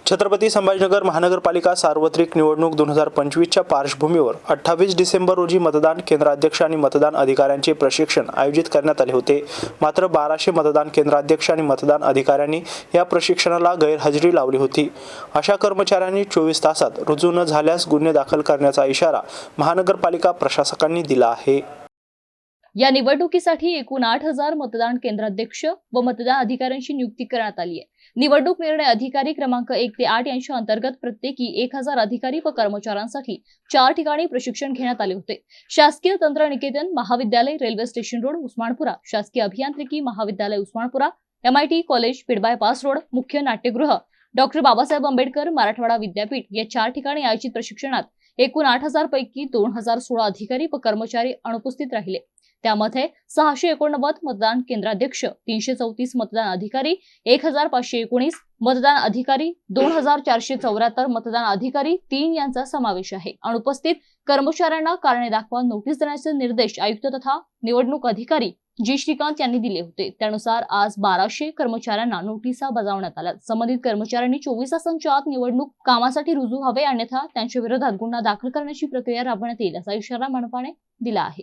छत्रपती संभाजीनगर महानगरपालिका सार्वत्रिक निवडणूक 2025च्या पार्श्वभूमीवर 28 डिसेंबर रोजी मतदान केंद्राध्यक्ष आणि मतदान अधिकाऱ्यांचे प्रशिक्षण आयोजित करण्यात आले होते. मात्र 1200 मतदान केंद्राध्यक्ष आणि मतदान अधिकाऱ्यांनी या प्रशिक्षणाला गैरहजेरी लावली होती. अशा कर्मचाऱ्यांनी 24 तासात रुजू न झाल्यास गुन्हे दाखल करण्याचा इशारा महानगरपालिका प्रशासकांनी दिला आहे. या निवडणुकीसाठी एकूण 8000 मतदान केंद्राध्यक्ष व मतदान अधिकाऱ्यांची नियुक्ती करण्यात आली आहे. निवडणूक निर्णय अधिकारी क्रमांक 1 ते 8 यांच्या अंतर्गत प्रत्येकी 1000 अधिकारी व कर्मचाऱ्यांसाठी 4 ठिकाणी प्रशिक्षण घेण्यात आले होते. शासकीय तंत्रनिकेतन महाविद्यालय, रेल्वे स्टेशन रोड, उस्मानपुरा, शासकीय अभियांत्रिकी महाविद्यालय उस्मानपुरा, MIT कॉलेज, पीड बायपास रोड, मुख्य नाट्यगृह, डॉक्टर बाबासाहेब आंबेडकर मराठवाडा विद्यापीठ या 4 ठिकाणी आयोजित प्रशिक्षणात एकूण 8000 पैकी 2016 अधिकारी व कर्मचारी अनुपस्थित राहिले. त्यामध्ये 689 मतदान केंद्राध्यक्ष, 334 मतदान अधिकारी, 1519 मतदान अधिकारी, 2474 मतदान अधिकारी 3 यांचा समावेश आहे. अनुपस्थित कर्मचाऱ्यांना कारणे दाखवा नोटीस देण्याचे निर्देश आयुक्त तथा निवडणूक अधिकारी जी श्रीकांत यांनी दिले होते. त्यानुसार आज 1200 कर्मचाऱ्यांना नोटिसा बजावण्यात आल्या. संबंधित कर्मचाऱ्यांनी 24 तासांच्या आत निवडणूक कामासाठी रुजू व्हावे, अन्यथा त्यांच्या विरोधात गुन्हा दाखल करण्याची प्रक्रिया राबवण्यात येईल असा इशारा मनपाने दिला आहे.